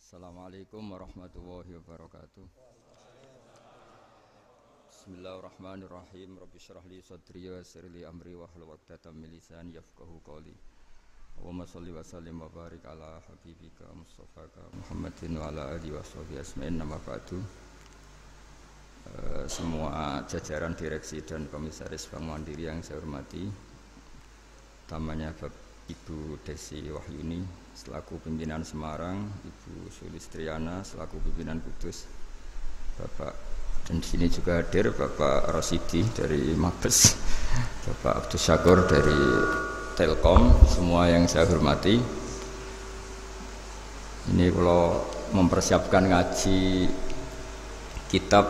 Assalamualaikum warahmatullahi wabarakatuh. Bismillahirrahmanirrahim. Rabbi shrah li sadri wa yassir li amri wahlul 'uqdatam min lisani yafqahu qawli. Allahumma shalli wa sallim wa barik ala habibika Mustafaka Muhammadin wa ala alihi washabihi asma'in. Nama ba'du. Semua jajaran direksi dan komisaris Bank Mandiri yang saya hormati, utamanya Ibu Desi Wahyuni selaku pimpinan Semarang, Ibu Sulistriana selaku pimpinan Kudus, Bapak, dan di sini juga hadir Bapak Rosidi dari Mabes, Bapak Abdus Syakur dari Telkom, semua yang saya hormati. Ini kalau mempersiapkan ngaji kitab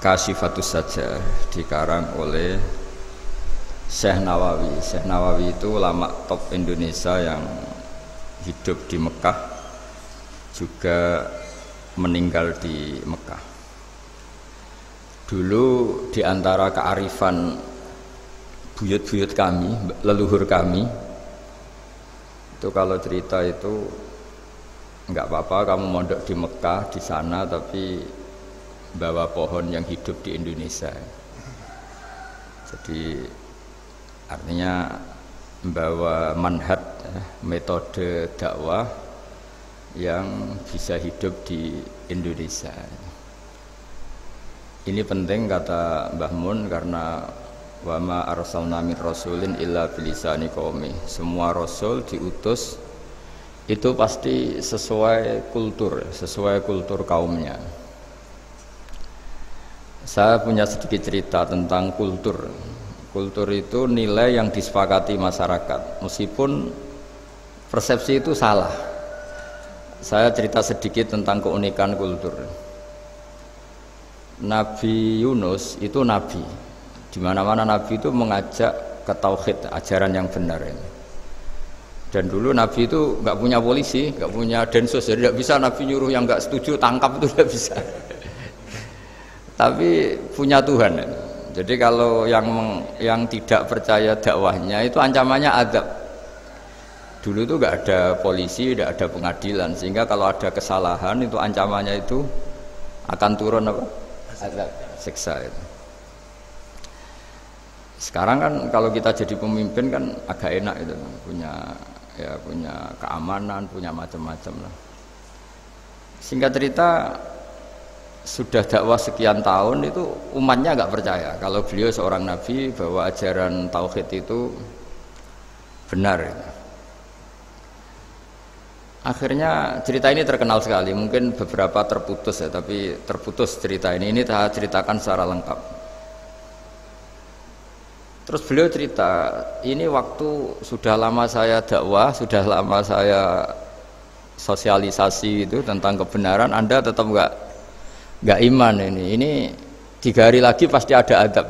Kasyifatus Sajjah dikarang oleh Syekh Nawawi. Syekh Nawawi itu ulama top Indonesia yang hidup di Mekah, juga meninggal di Mekah. Dulu di antara kearifan buyut-buyut kami, leluhur kami, itu kalau cerita itu enggak apa-apa kamu mondok di Mekah di sana, tapi bawa pohon yang hidup di Indonesia. Jadi artinya membawa manhaj, metode dakwah yang bisa hidup di Indonesia. Ini penting kata Mbah Mun, karena wa ma arsalna min rasulin illa bilisani qaumi. Semua rasul diutus itu pasti sesuai kultur kaumnya. Saya punya sedikit cerita tentang kultur. Kultur itu nilai yang disepakati masyarakat, meskipun persepsi itu salah. Saya cerita sedikit tentang keunikan kultur. Nabi Yunus itu nabi. Di mana-mana nabi itu mengajak ke tauhid, ajaran yang benar ini. Dan dulu nabi itu nggak punya polisi, nggak punya densus, jadi tidak bisa nabi nyuruh yang nggak setuju tangkap, itu tidak bisa. Tapi punya Tuhan. Jadi kalau yang tidak percaya dakwahnya itu ancamannya azab. Dulu itu nggak ada polisi, tidak ada pengadilan, sehingga kalau ada kesalahan itu ancamannya itu akan turun apa? Azab, siksa itu. Sekarang kan kalau kita jadi pemimpin kan agak enak itu, punya keamanan, punya macam-macam lah. Singkat cerita, sudah dakwah sekian tahun itu umatnya nggak percaya kalau beliau seorang nabi, bahwa ajaran tauhid itu benar. Akhirnya cerita ini terkenal sekali, mungkin beberapa terputus ya, tapi terputus cerita ini saya ceritakan secara lengkap. Terus beliau cerita, ini waktu sudah lama saya dakwah, sudah lama saya sosialisasi itu tentang kebenaran, Anda tetap nggak iman ini 3 hari lagi pasti ada adab.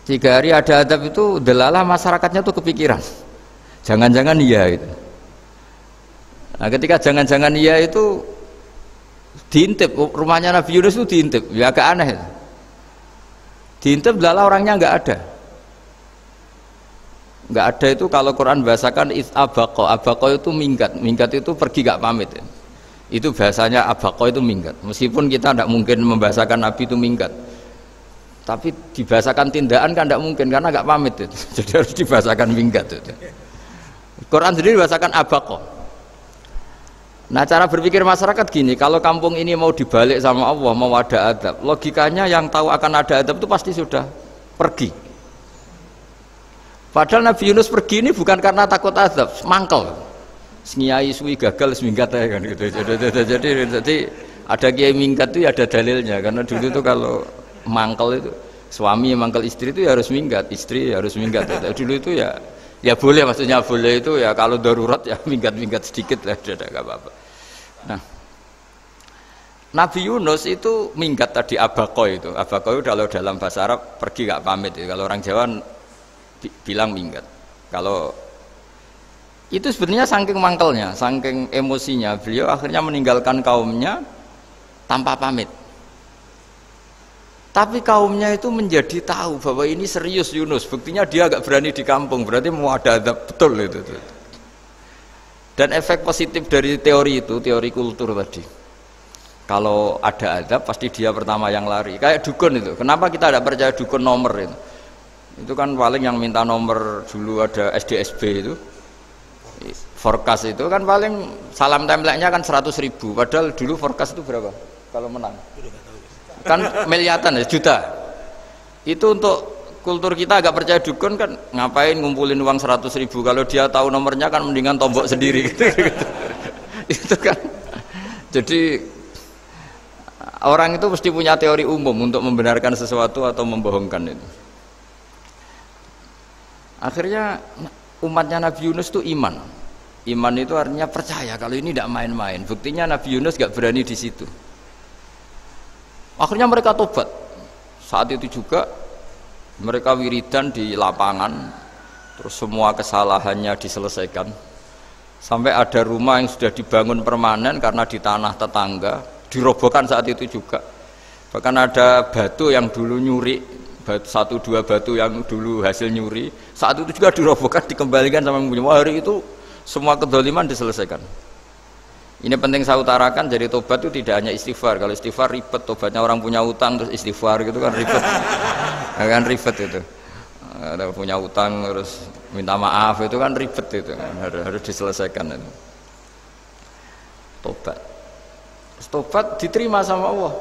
3 hari ada adab itu delalah masyarakatnya tuh kepikiran, jangan-jangan iya itu. Nah ketika jangan-jangan iya itu diintip, rumahnya Nabi Yunus itu diintip, ya agak aneh. Diintip delalah orangnya nggak ada itu. Kalau Quran bahasakan abaqo itu minggat itu pergi nggak pamit ya. Itu bahasanya abaqo itu minggat, meskipun kita tidak mungkin membahasakan Nabi itu minggat, tapi dibahasakan tindakan kan tidak mungkin karena nggak pamit itu. Jadi harus dibahasakan minggat itu. Quran sendiri bahasakan abaqo. Nah cara berpikir masyarakat gini, kalau kampung ini mau dibalik sama Allah, mau ada adab, logikanya yang tahu akan ada adab itu pasti sudah pergi. Padahal Nabi Yunus pergi ini bukan karena takut adab, mangkel. Sengiai suwi gagal seminggat ya kan gitu. Jadi ada kiai minggat itu ya ada dalilnya, karena dulu itu kalau mangkel itu suami yang mangkel istri itu ya harus minggat, istri harus minggat. Dulu itu ya boleh, maksudnya boleh itu ya kalau darurat ya minggat sedikit lah, tidak apa-apa. Nah Nabi Yunus itu minggat tadi, abaqo itu kalau dalam bahasa Arab pergi nggak pamit ya. Kalau orang Jawa bilang minggat. Kalau itu sebenarnya saking mangkelnya, saking emosinya, beliau akhirnya meninggalkan kaumnya tanpa pamit. Tapi kaumnya itu menjadi tahu bahwa ini serius Yunus, buktinya dia agak berani di kampung, berarti mau ada adab betul itu. Dan efek positif dari teori itu, teori kultur tadi, kalau ada azab pasti dia pertama yang lari. Kayak dukun itu, kenapa kita tidak percaya dukun nomor itu? Itu kan paling yang minta nomor dulu ada SDSB itu, forecast itu kan paling salam template-nya kan 100.000, padahal dulu forecast itu berapa kalau menang? Kan miliaran ya, juta. Itu untuk kultur kita agak percaya dukun kan, ngapain ngumpulin uang 100.000 kalau dia tahu nomornya kan mendingan tombok sendiri gitu. Itu kan jadi orang itu mesti punya teori umum untuk membenarkan sesuatu atau membohongkan itu. Akhirnya umatnya Nabi Yunus itu iman itu artinya percaya kalau ini tidak main-main. Buktinya Nabi Yunus gak berani di situ. Akhirnya mereka tobat. Saat itu juga mereka wiridan di lapangan, terus semua kesalahannya diselesaikan. Sampai ada rumah yang sudah dibangun permanen karena di tanah tetangga, dirobohkan saat itu juga. Bahkan ada batu yang dulu nyuri, satu dua batu yang dulu hasil nyuri, saat itu juga dirobohkan, dikembalikan sama yang punya. Hari itu semua kedoliman diselesaikan. Ini penting saya utarakan, jadi tobat itu tidak hanya istighfar. Kalau istighfar ribet, tobatnya orang punya utang terus istighfar gitu kan ribet. Kan ribet itu. Ada punya utang terus minta maaf itu kan ribet itu kan, harus diselesaikan itu. Tobat diterima sama Allah.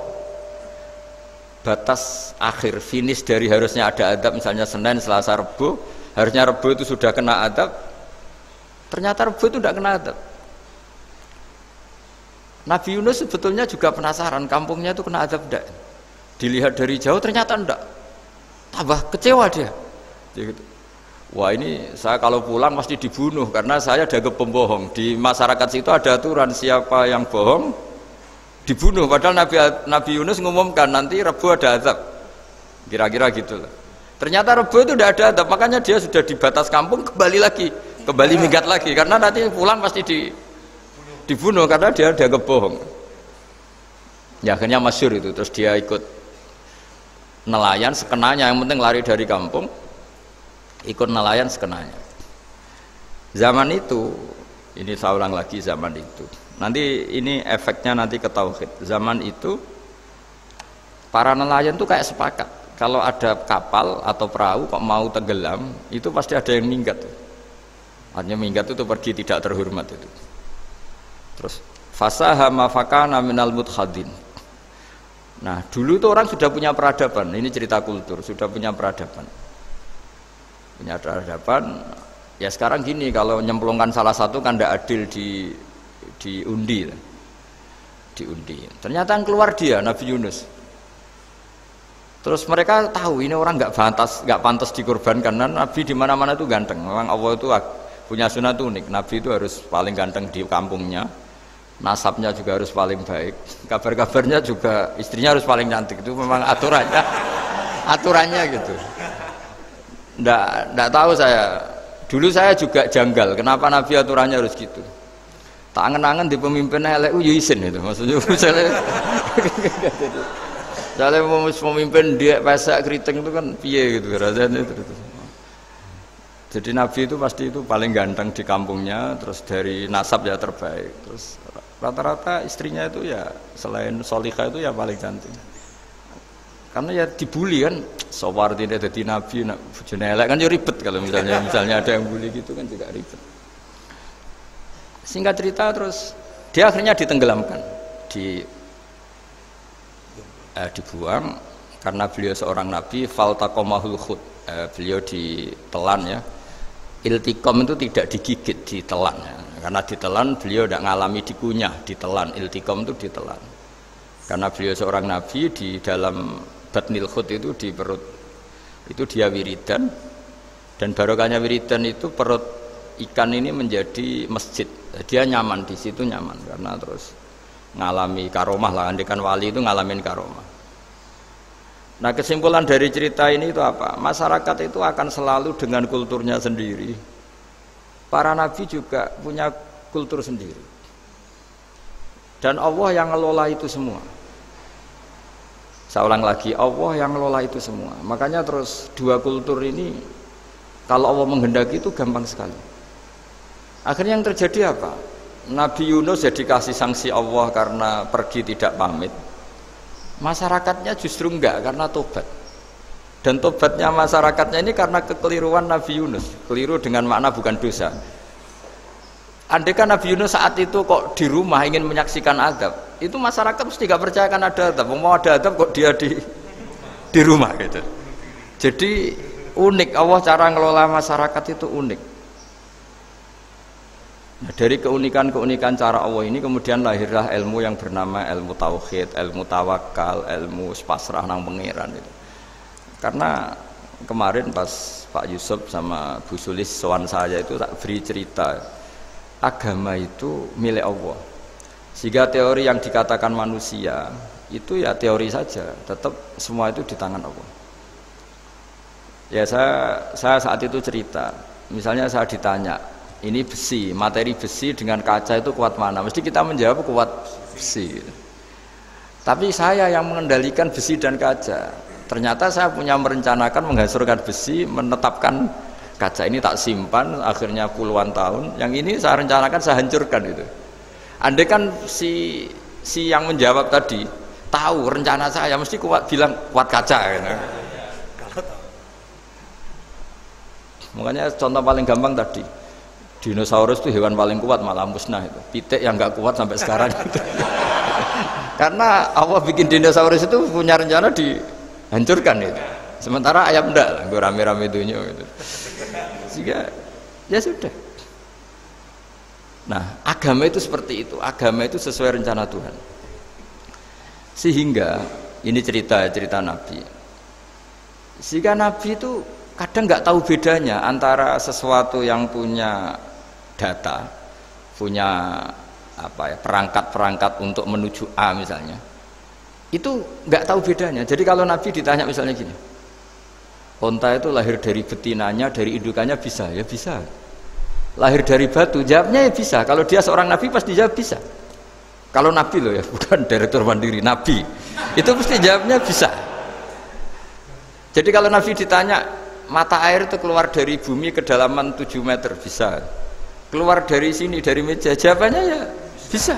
Batas akhir finish dari harusnya ada adab misalnya Senin, Selasa, Rebu, harusnya Rebu itu sudah kena adab. Ternyata Rebu itu tidak kena adab. Nabi Yunus sebetulnya juga penasaran kampungnya itu kena azab enggak. Dilihat dari jauh ternyata enggak. Tambah kecewa dia. Gitu. Wah ini saya kalau pulang pasti dibunuh karena saya dianggap pembohong. Di masyarakat situ ada aturan siapa yang bohong dibunuh. Padahal Nabi Yunus ngumumkan nanti Rebu ada azab. Kira-kira gitu lah. Ternyata Rebu itu tidak ada azab, makanya dia sudah di batas kampung kembali minggat lagi karena nanti pulang pasti dibunuh karena dia dianggap bohong. Ya akhirnya masyhur itu, terus dia ikut nelayan sekenanya, yang penting lari dari kampung, ikut nelayan sekenanya. Zaman itu, ini saya ulang lagi zaman itu. Nanti ini efeknya nanti ke tauhid. Zaman itu para nelayan tuh kayak sepakat, kalau ada kapal atau perahu kok mau tenggelam, itu pasti ada yang minggat. Artinya minggat itu pergi tidak terhormat itu. Terus fasahama fakana minal mudkhadin. Nah dulu itu orang sudah punya peradaban, ini cerita kultur, sudah punya peradaban. Ya sekarang gini, kalau nyemplungkan salah satu kan tidak adil diundi. Ternyata yang keluar dia Nabi Yunus. Terus mereka tahu ini orang nggak pantas dikorbankan, karena Nabi di mana-mana itu ganteng. Memang Allah itu punya sunat unik, Nabi itu harus paling ganteng di kampungnya, nasabnya juga harus paling baik, kabar-kabarnya juga istrinya harus paling cantik. Itu memang aturannya gitu. Nggak tahu saya, dulu saya juga janggal kenapa Nabi aturannya harus gitu. Tak angen-angen di pemimpinnya elek isin itu, maksudnya misalnya pemimpin dia pesak keriting itu kan piye gitu rasanya itu. Jadi Nabi itu pasti itu paling ganteng di kampungnya, terus dari nasab ya terbaik, terus rata-rata istrinya itu ya selain solihah itu ya paling cantik. Karena ya dibully kan, sowar tidak jadi Nabi, bojone elek kan ya ribet kalau misalnya ada yang bully gitu kan juga ribet. Singkat cerita terus dia akhirnya ditenggelamkan, dibuang karena beliau seorang Nabi, faltaqamahul khut, beliau ditelan ya. Iltikom itu tidak digigit, ditelan ya. Karena ditelan beliau tidak ngalami dikunyah, ditelan. Iltikom itu ditelan. Karena beliau seorang Nabi, di dalam batnil khut itu di perut itu dia wiridan, dan barokahnya wiridan itu perut ikan ini menjadi masjid. Dia nyaman di situ, nyaman karena terus ngalami karomah lah, andikan wali itu ngalamin karomah. Nah kesimpulan dari cerita ini itu apa? Masyarakat itu akan selalu dengan kulturnya sendiri. Para nabi juga punya kultur sendiri. Dan Allah yang ngelola itu semua. Saya ulang lagi, Allah yang ngelola itu semua. Makanya terus dua kultur ini kalau Allah menghendaki itu gampang sekali. Akhirnya yang terjadi apa? Nabi Yunus jadi kasih sanksi Allah karena pergi tidak pamit. Masyarakatnya justru enggak karena tobat. Dan tobatnya masyarakatnya ini karena kekeliruan Nabi Yunus. Keliru dengan makna bukan dosa. Andai kan Nabi Yunus saat itu kok di rumah ingin menyaksikan adab, itu masyarakat mesti gak percaya kan ada adab. Mau ada adab kok dia di rumah gitu. Jadi unik, Allah cara ngelola masyarakat itu unik. Nah, dari keunikan-keunikan cara Allah ini kemudian lahirlah ilmu yang bernama ilmu tauhid, ilmu tawakal, ilmu pasrah nang pangeran itu. Karena kemarin pas Pak Yusuf sama Bu Sulis sowan saya itu tak beri cerita. Agama itu milik Allah. Sehingga teori yang dikatakan manusia itu ya teori saja, tetap semua itu di tangan Allah. Ya saya saat itu cerita, misalnya saya ditanya, ini besi, materi besi dengan kaca itu kuat mana? Mesti kita menjawab kuat besi. Tapi saya yang mengendalikan besi dan kaca. Ternyata saya punya merencanakan menghancurkan besi, menetapkan kaca ini tak simpan, akhirnya puluhan tahun. Yang ini saya rencanakan saya hancurkan itu. Andai kan si yang menjawab tadi tahu rencana saya, mesti kuat bilang kuat kaca. Gitu. Makanya contoh paling gampang tadi, dinosaurus itu hewan paling kuat malah musnah itu. Pitik yang nggak kuat sampai sekarang itu. Karena Allah bikin dinosaurus itu punya rencana dihancurkan itu. Sementara ayam enggak lah, gue rame-rame dunia gitu. Sehingga ya sudah. Nah, agama itu seperti itu. Agama itu sesuai rencana Tuhan. Sehingga ini cerita Nabi. Sehingga Nabi itu kadang nggak tahu bedanya antara sesuatu yang punya data, punya perangkat-perangkat untuk menuju A misalnya. Itu nggak tahu bedanya. Jadi kalau Nabi ditanya misalnya gini, onta itu lahir dari betinanya, dari indukannya bisa? Ya bisa. Lahir dari batu, jawabnya ya bisa. Kalau dia seorang Nabi pasti jawab bisa. Kalau Nabi loh ya, bukan direktur mandiri, Nabi. Itu pasti jawabnya bisa. Jadi kalau Nabi ditanya, mata air itu keluar dari bumi kedalaman 7 meter, bisa. Keluar dari sini, dari meja, jawabannya ya bisa.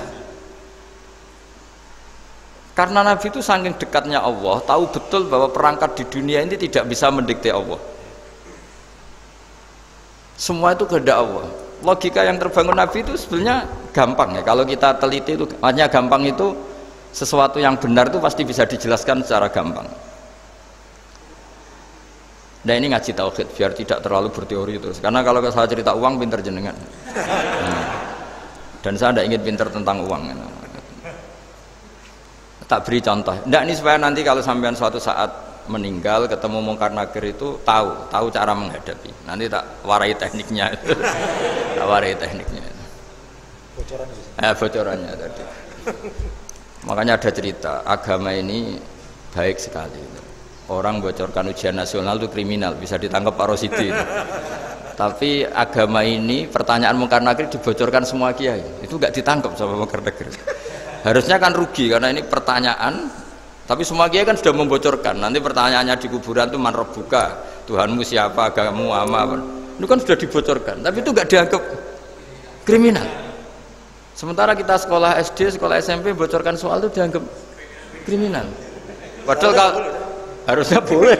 Karena Nabi itu saking dekatnya Allah, tahu betul bahwa perangkat di dunia ini tidak bisa mendikte Allah. Semua itu kehendak Allah. Logika yang terbangun Nabi itu sebenarnya gampang ya. Kalau kita teliti itu hanya gampang itu, sesuatu yang benar itu pasti bisa dijelaskan secara gampang. Nah ini ngaji tauhid biar tidak terlalu berteori terus. Karena kalau saya cerita uang pinter jenengan. Dan saya tidak ingin pinter tentang uang. Tak beri contoh. Nggak, ini supaya nanti kalau sampean suatu saat meninggal ketemu mungkar nakir itu tahu cara menghadapi. Nanti tak warai tekniknya itu. Tak warai tekniknya itu. Bocorannya tadi. Makanya ada cerita, agama ini baik sekali. Orang bocorkan ujian nasional itu kriminal, bisa ditangkap Pak Rosidi. Tapi agama ini pertanyaan mungkar nakir dibocorkan semua kiai. Itu enggak ditangkap sama mungkar nakir. Harusnya kan rugi karena ini pertanyaan, tapi semua kiai kan sudah membocorkan. Nanti pertanyaannya di kuburan itu man rabbuka, Tuhanmu siapa, agamamu apa. Itu kan sudah dibocorkan, tapi itu enggak dianggap kriminal. Sementara kita sekolah SD, sekolah SMP bocorkan soal itu dianggap kriminal. Padahal kalau harusnya boleh.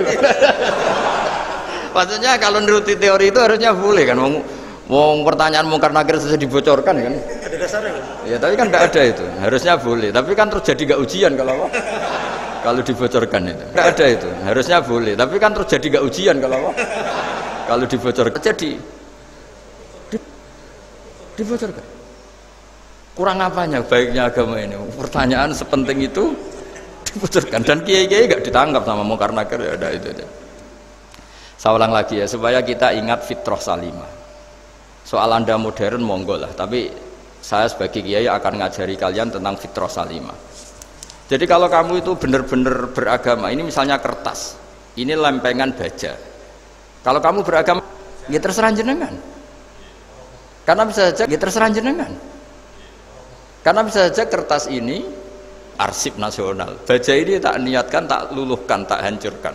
Maksudnya kalau menuruti teori itu harusnya boleh kan. Mau pertanyaan mungkar nakir saja dibocorkan kan? Ada dasarnya kan? Ya tapi kan tidak ada itu. Harusnya boleh. Tapi kan terus jadi nggak ujian kalau dibocorkan itu. Tidak ada itu. Harusnya boleh. Tapi kan terus jadi nggak ujian kalau dibocorkan. Jadi dibocorkan. Kurang apanya baiknya agama ini? Pertanyaan sepenting itu dibocorkan dan kiai-kiai nggak ditangkap sama mungkar nakir ya ada itu. Saya ulang lagi ya supaya kita ingat fitrah salimah. Soal Anda modern monggo lah, tapi saya sebagai kiai akan ngajari kalian tentang fitrah salimah. Jadi kalau kamu itu benar-benar beragama, ini misalnya kertas, ini lempengan baja. Kalau kamu beragama, ya terserah jenengan. Karena bisa saja ya terserah jenengan. Karena bisa saja kertas ini arsip nasional. Baja ini tak niatkan, tak luluhkan, tak hancurkan.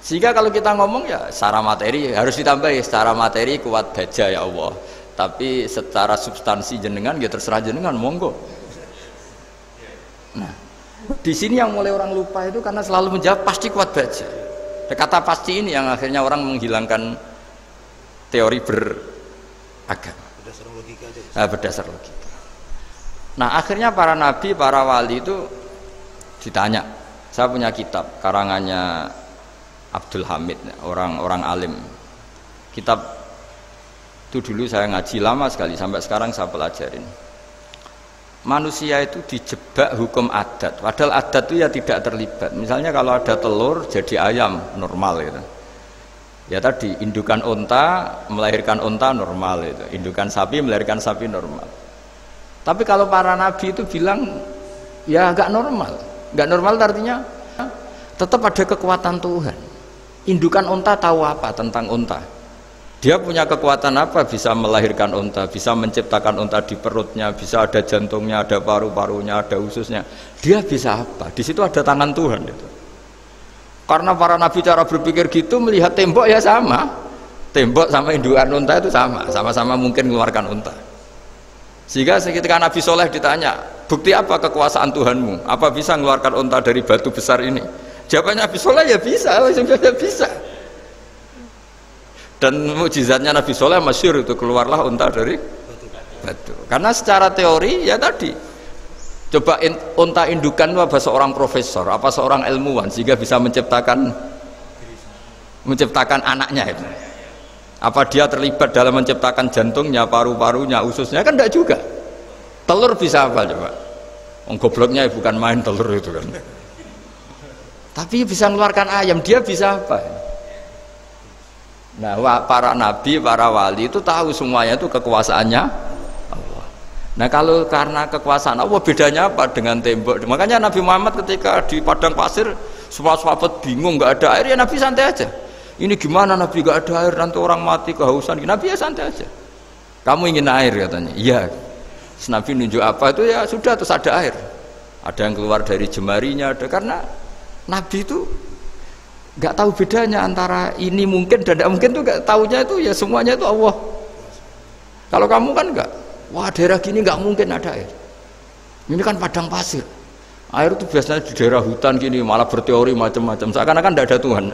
Sehingga kalau kita ngomong ya secara materi harus ditambahi, secara materi kuat baja ya Allah. Tapi secara substansi jenengan ya terserah jenengan, monggo. Nah, di sini yang mulai orang lupa itu karena selalu menjawab pasti kuat baja. Kata pasti ini yang akhirnya orang menghilangkan teori beragama. Berdasar logika. Nah, akhirnya para nabi, para wali itu ditanya. Saya punya kitab karangannya Abdul Hamid, orang alim. Kitab itu dulu saya ngaji lama sekali, sampai sekarang saya pelajarin. Manusia itu dijebak hukum adat, padahal adat itu ya tidak terlibat. Misalnya kalau ada telur jadi ayam, normal gitu. Ya tadi, indukan unta melahirkan unta, normal itu. Indukan sapi melahirkan sapi, normal. Tapi kalau para nabi itu bilang, ya nggak normal. Nggak normal artinya tetap ada kekuatan Tuhan. Indukan unta tahu apa tentang unta? Dia punya kekuatan apa? Bisa melahirkan unta, bisa menciptakan unta di perutnya, bisa ada jantungnya, ada paru-parunya, ada ususnya. Dia bisa apa? Di situ ada tangan Tuhan itu. Karena para nabi cara berpikir gitu, melihat tembok ya sama. Tembok sama indukan unta itu sama, sama-sama mungkin mengeluarkan unta. Sehingga ketika Nabi Soleh ditanya, bukti apa kekuasaan Tuhanmu? Apa bisa mengeluarkan unta dari batu besar ini? Jawabannya Nabi Soleh ya bisa, bisa. Dan mukjizatnya Nabi Soleh masyhur itu, keluarlah unta dari batu. Karena secara teori ya tadi, coba unta indukan itu apa seorang profesor, apa seorang ilmuwan sehingga bisa menciptakan anaknya itu. Apa dia terlibat dalam menciptakan jantungnya, paru-parunya, ususnya? Kan enggak juga. Telur bisa apa coba? Gobloknya bukan main telur itu kan. Tapi bisa mengeluarkan ayam, dia bisa apa? Nah, para nabi, para wali itu tahu semuanya itu kekuasaannya Allah. Nah, kalau karena kekuasaan Allah, bedanya apa dengan tembok? Makanya Nabi Muhammad ketika di padang pasir, semua sahabat bingung, nggak ada air, ya Nabi santai aja. Ini gimana Nabi nggak ada air, nanti orang mati kehausan. Nabi ya santai aja. Kamu ingin air katanya? Iya. Nabi nunjuk apa itu ya sudah, terus ada air. Ada yang keluar dari jemarinya, ada, karena Nabi itu nggak tahu bedanya antara ini mungkin dan tidak mungkin, tuh nggak tahunya itu ya semuanya itu Allah. Kalau kamu kan nggak, wah daerah gini nggak mungkin ada air. Ini kan padang pasir. Air itu biasanya di daerah hutan gini malah berteori macam-macam. Seakan-akan tidak ada Tuhan.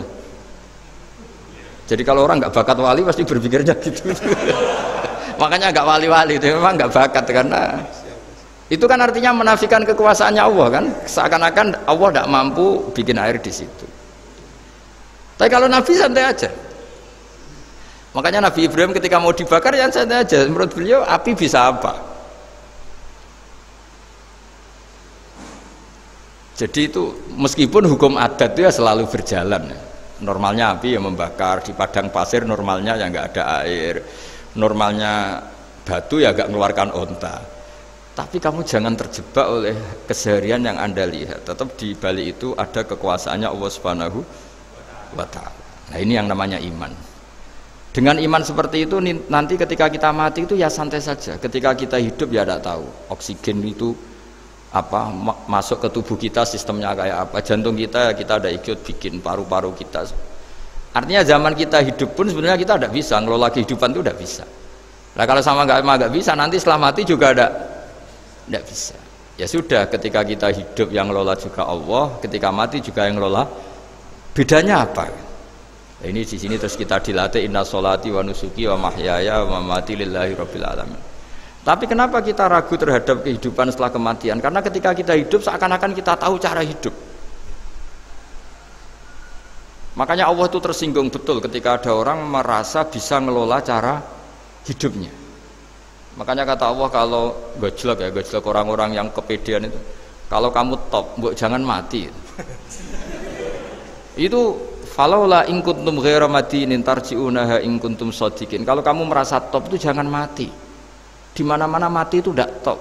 Jadi kalau orang nggak bakat wali pasti berpikirnya gitu. Makanya nggak wali-wali itu memang nggak bakat, karena itu kan artinya menafikan kekuasaannya Allah kan. Seakan-akan Allah tidak mampu bikin air di situ. Tapi kalau Nabi santai aja. Makanya Nabi Ibrahim ketika mau dibakar ya santai aja. Menurut beliau api bisa apa? Jadi itu meskipun hukum adat itu ya selalu berjalan. Normalnya api yang membakar, di padang pasir normalnya ya nggak ada air, normalnya batu ya nggak mengeluarkan unta. Tapi kamu jangan terjebak oleh keseharian yang Anda lihat. Tetap di balik itu ada kekuasaannya Allah Subhanahu wa ta'ala. Nah, ini yang namanya iman. Dengan iman seperti itu nanti ketika kita mati itu ya santai saja. Ketika kita hidup ya tidak tahu oksigen itu apa masuk ke tubuh kita, sistemnya kayak apa, jantung kita ada ikut bikin, paru-paru kita. Artinya zaman kita hidup pun sebenarnya kita tidak bisa ngelola kehidupan, itu tidak bisa. Nah kalau sama nggak bisa, nanti setelah mati juga tidak bisa. Ya sudah, ketika kita hidup yang ngelola juga Allah, ketika mati juga yang ngelola. Bedanya apa? Nah, ini di sini terus kita dilatih inna sholati wa nusuki wa mahyaya wa mamati lillahi rabbil alamin. Tapi kenapa kita ragu terhadap kehidupan setelah kematian? Karena ketika kita hidup seakan-akan kita tahu cara hidup. Makanya Allah itu tersinggung betul ketika ada orang merasa bisa ngelola cara hidupnya. Makanya kata Allah, kalau gojlok orang-orang yang kepedean itu, kalau kamu top, mbok jangan mati. Itu falaula in kuntum ghaira madinin tarji'unaha in kuntum shadiqin. Kalau kamu merasa top itu jangan mati. Di mana-mana mati itu tidak top.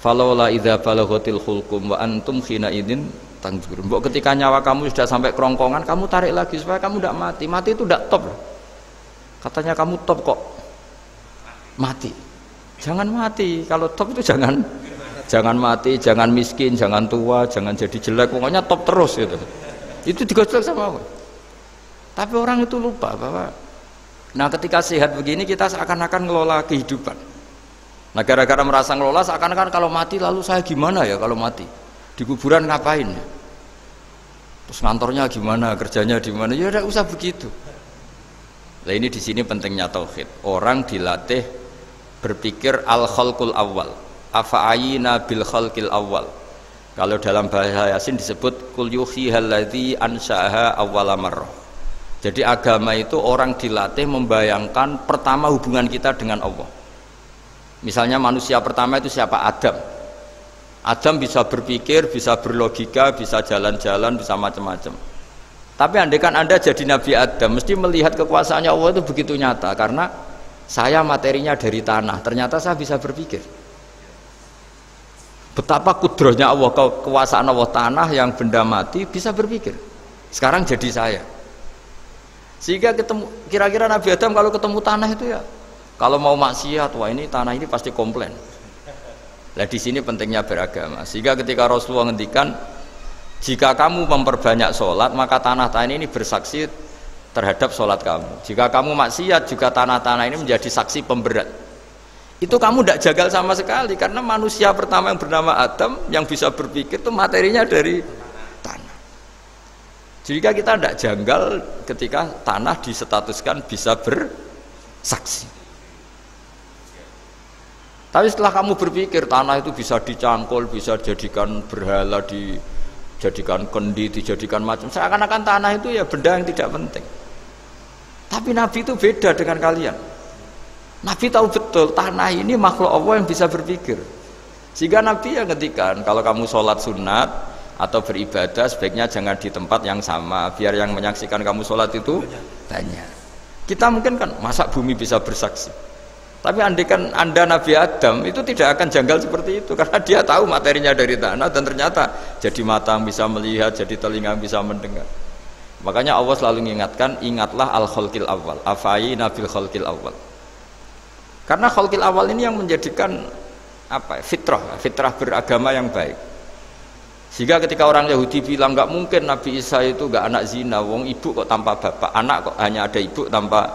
Falaula idza balaghatil hulqum wa antum khina idzin tanzurun. Mbok ketika nyawa kamu sudah sampai kerongkongan, kamu tarik lagi supaya kamu tidak mati. Mati itu tidak top loh. Katanya kamu top kok mati. Jangan mati. Kalau top itu jangan mati, jangan miskin, jangan tua, jangan jadi jelek. Pokoknya top terus gitu. Itu digojlok sama Allah. Tapi orang itu lupa bahwa nah ketika sehat begini kita seakan-akan ngelola kehidupan. Nah gara-gara merasa ngelola seakan-akan kalau mati lalu saya gimana ya kalau mati? Di kuburan ngapain ya? Terus kantornya gimana, kerjanya di mana? Ya udah usah begitu. Nah ini di sini pentingnya tauhid. Orang dilatih berpikir al-khalqul awal. Afa'ayina bil khalqil awal. Kalau dalam bahasa Yasin disebut kul yuhyihal ladzi ansha'aha awwala marrah. Jadi agama itu orang dilatih membayangkan pertama hubungan kita dengan Allah. Misalnya manusia pertama itu siapa? Adam. Adam bisa berpikir, bisa berlogika, bisa jalan-jalan, bisa macam-macam. Tapi andaikan Anda jadi Nabi Adam, mesti melihat kekuasaannya Allah itu begitu nyata. Karena saya materinya dari tanah, ternyata saya bisa berpikir. Betapa kudrohnya Allah, kekuasaan Allah, tanah yang benda mati bisa berpikir. Sekarang jadi saya. Sehingga ketemu, kira-kira Nabi Adam kalau ketemu tanah itu ya, kalau mau maksiat, wah ini tanah ini pasti komplain. Nah di sini pentingnya beragama. Sehingga ketika Rasulullah ngendikan, jika kamu memperbanyak sholat, maka tanah-tanah ini bersaksi terhadap sholat kamu. Jika kamu maksiat, juga tanah-tanah ini menjadi saksi pemberat. Itu kamu tidak jagal sama sekali, karena manusia pertama yang bernama Adam yang bisa berpikir itu materinya dari tanah. Jika kita tidak janggal ketika tanah disetatuskan bisa bersaksi. Tapi setelah kamu berpikir tanah itu bisa dicangkul, bisa dijadikan berhala, dijadikan kendi, dijadikan macam, seakan-akan tanah itu ya benda yang tidak penting. Tapi Nabi itu beda dengan kalian. Nabi tahu betul tanah ini makhluk Allah yang bisa berpikir. Sehingga Nabi yang ngendikan kalau kamu sholat sunat atau beribadah sebaiknya jangan di tempat yang sama, biar yang menyaksikan kamu sholat itu banyak. Kita mungkin kan masa bumi bisa bersaksi. Tapi andaikan Anda Nabi Adam itu tidak akan janggal seperti itu, karena dia tahu materinya dari tanah dan ternyata jadi mata yang bisa melihat, jadi telinga yang bisa mendengar. Makanya Allah selalu mengingatkan, ingatlah al-khalqil awal, afayina bil khalqil awal. Karena khalqil awal ini yang menjadikan apa? Fitrah beragama yang baik. Sehingga ketika orang Yahudi bilang nggak mungkin Nabi Isa itu nggak anak zina, wong ibu kok tanpa bapak, anak kok hanya ada ibu tanpa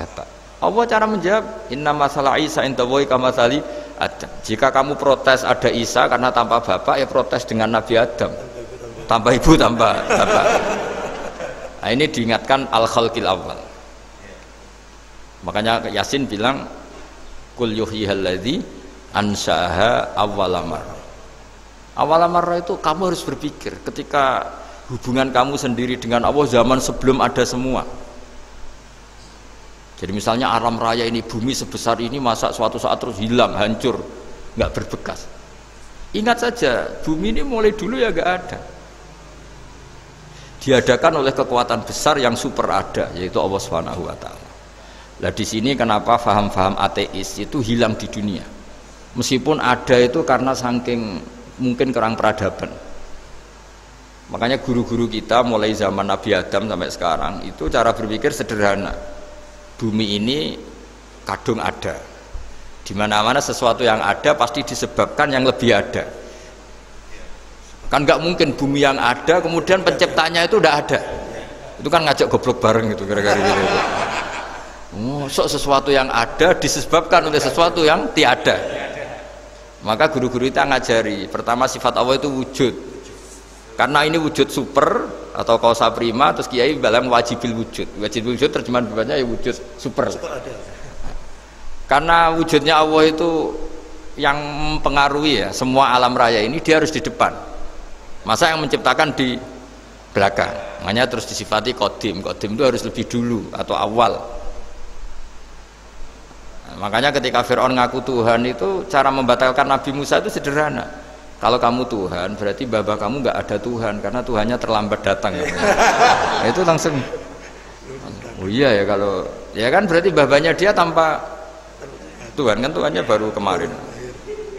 bapak. Allah cara menjawab, inna masalah Isa indallahi kamasali Adam. Jika kamu protes ada Isa karena tanpa bapak, ya protes dengan Nabi Adam tanpa ibu, tanpa bapak. Nah, ini diingatkan al-khalqil awal. Makanya Yasin bilang kul yuhyihal ladzi ansha'aha awwala marrah. Awwala marrah itu kamu harus berpikir ketika hubungan kamu sendiri dengan Allah zaman sebelum ada semua. Jadi misalnya alam raya ini, bumi sebesar ini, masa suatu saat terus hilang, hancur, nggak berbekas. Ingat saja, bumi ini mulai dulu ya nggak ada. Diadakan oleh kekuatan besar yang super ada, yaitu Allah Subhanahu Wa Taala. Nah di sini kenapa faham-faham ateis itu hilang di dunia. Meskipun ada itu karena saking mungkin kurang peradaban. Makanya guru-guru kita mulai zaman Nabi Adam sampai sekarang itu cara berpikir sederhana. Bumi ini kadung ada, di mana-mana sesuatu yang ada pasti disebabkan yang lebih ada. Kan nggak mungkin bumi yang ada kemudian penciptanya itu udah ada. Itu kan ngajak goblok bareng gitu gara-gara gitu. Sok sesuatu yang ada disebabkan oleh sesuatu yang tiada. Maka guru-guru kita ngajari pertama sifat Allah itu wujud. Karena ini wujud super atau kausa prima, terus kiai bilang wajibil wujud. Wajibil wujud terjemahan bebasnya ya wujud super. Karena wujudnya Allah itu yang mempengaruhi ya semua alam raya ini, dia harus di depan. Masa yang menciptakan di belakang? Makanya terus disifati qadim. Qadim itu harus lebih dulu atau awal. Nah, makanya ketika Fir'aun ngaku Tuhan itu cara membatalkan Nabi Musa itu sederhana. Kalau kamu Tuhan, berarti bapak kamu nggak ada Tuhan karena Tuhannya terlambat datang. Nah, itu langsung, oh iya ya kalau, ya kan berarti babanya dia tanpa Tuhan, kan Tuhannya baru kemarin,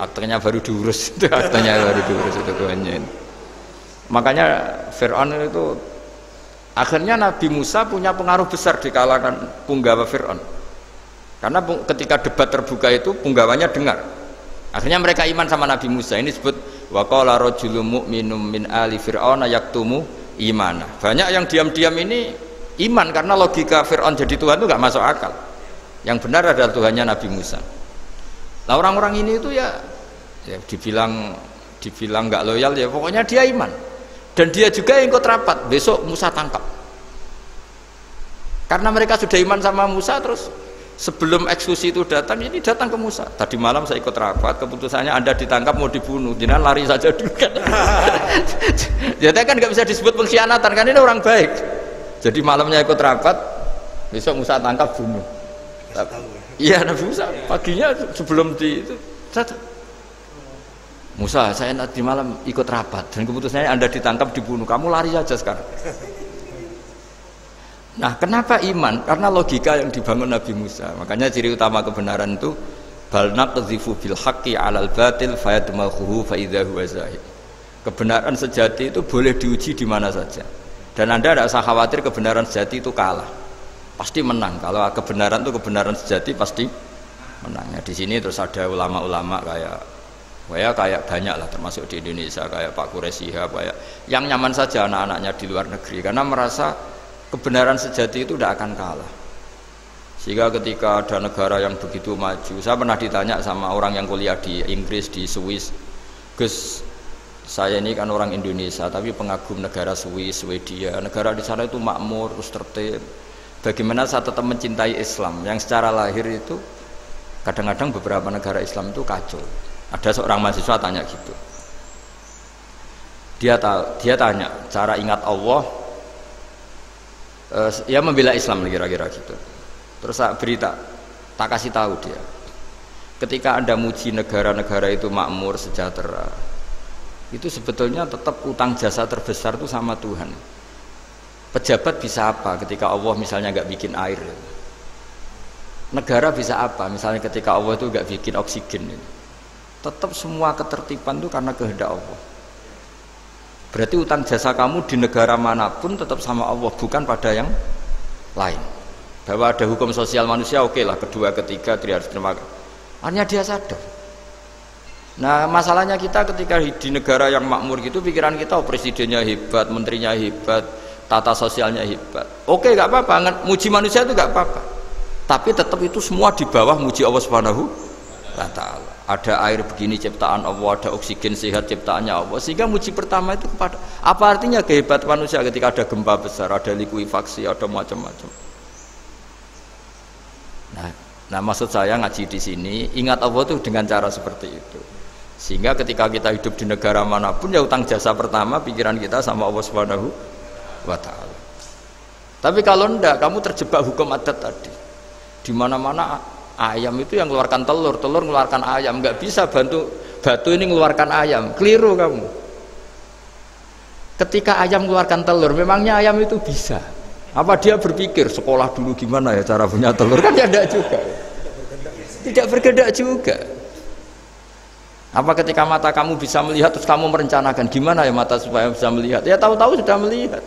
aktenya baru diurus, itu aktenya baru diurus itu Tuhannya. Makanya Fir'aun itu, akhirnya Nabi Musa punya pengaruh besar di kalangan punggawa Fir'aun. Karena ketika debat terbuka itu punggawanya dengar. Akhirnya mereka iman sama Nabi Musa. Ini disebut wa qala rajulun mu'minun min ali fir'auna yaktumu imana. Banyak yang diam-diam ini iman, karena logika Fir'aun jadi Tuhan itu nggak masuk akal. Yang benar adalah Tuhannya Nabi Musa. Nah orang-orang ini itu ya dibilang nggak loyal, ya pokoknya dia iman, dan dia juga yang ikut rapat besok Musa tangkap, karena mereka sudah iman sama Musa. Terus sebelum eksekusi itu datang, ini datang ke Musa, tadi malam saya ikut rapat, keputusannya Anda ditangkap mau dibunuh, jangan lari saja dulu kan. Jadi kan nggak bisa disebut pengkhianatan, kan ini orang baik. Jadi malamnya ikut rapat, besok Musa tangkap bunuh. Iya, Nabi Musa paginya sebelum itu Musa, saya nanti malam ikut rapat dan keputusannya Anda ditangkap dibunuh, kamu lari saja sekarang. Nah kenapa iman? Karena logika yang dibangun Nabi Musa. Makanya ciri utama kebenaran itu bal naqdhifu bil haqqi 'alal batil fayadmaghuhu fa idza huwa zahid. Kebenaran sejati itu boleh diuji di mana saja, dan Anda tidak usah khawatir kebenaran sejati itu kalah, pasti menang. Kalau kebenaran itu kebenaran sejati pasti menangnya. Di sini terus ada ulama-ulama kayak banyak lah, termasuk di Indonesia kayak Pak Quraisy Shihab, kayak yang nyaman saja anak-anaknya di luar negeri karena merasa kebenaran sejati itu tidak akan kalah. Sehingga ketika ada negara yang begitu maju, saya pernah ditanya sama orang yang kuliah di Inggris, di Swiss, Gus, saya ini kan orang Indonesia tapi pengagum negara Swiss, Swedia, negara di sana itu makmur, terus tertib. Bagaimana saya tetap mencintai Islam yang secara lahir itu kadang-kadang beberapa negara Islam itu kacau. Ada seorang mahasiswa tanya gitu, dia tanya cara ingat Allah, ya membela Islam kira-kira gitu. Terus saya berita, tak kasih tahu dia, ketika Anda muji negara-negara itu makmur, sejahtera, itu sebetulnya tetap utang jasa terbesar itu sama Tuhan. Pejabat bisa apa ketika Allah misalnya nggak bikin air? Negara bisa apa misalnya ketika Allah itu nggak bikin oksigen? Tetap semua ketertiban itu karena kehendak Allah. Berarti utang jasa kamu di negara manapun tetap sama Allah, bukan pada yang lain. Bahwa ada hukum sosial manusia, oke lah, kedua, ketiga, dia harus terima. Hanya dia sadar. Nah masalahnya kita ketika di negara yang makmur gitu, pikiran kita, oh, presidennya hebat, menterinya hebat, tata sosialnya hebat. Oke, gak apa-apa, muji manusia itu gak apa-apa. Tapi tetap itu semua di bawah muji Allah Subhanahu wa Ta'ala. Ada air begini ciptaan Allah, ada oksigen sehat ciptaannya Allah, sehingga muji pertama itu kepada apa artinya kehebatan manusia ketika ada gempa besar, ada likuifaksi, ada macam-macam. Nah maksud saya ngaji di sini ingat Allah itu dengan cara seperti itu, sehingga ketika kita hidup di negara manapun ya utang jasa pertama pikiran kita sama Allah Subhanahu wa Ta'ala. Tapi kalau ndak, kamu terjebak hukum adat tadi, di mana-mana ayam itu yang mengeluarkan telur, telur mengeluarkan ayam, nggak bisa batu ini mengeluarkan ayam, keliru kamu. Ketika ayam mengeluarkan telur, memangnya ayam itu bisa? Apa dia berpikir sekolah dulu gimana ya cara punya telur? Kan tidak juga, tidak bergerak juga. Apa ketika mata kamu bisa melihat terus kamu merencanakan gimana ya mata supaya bisa melihat? Ya tahu-tahu sudah melihat.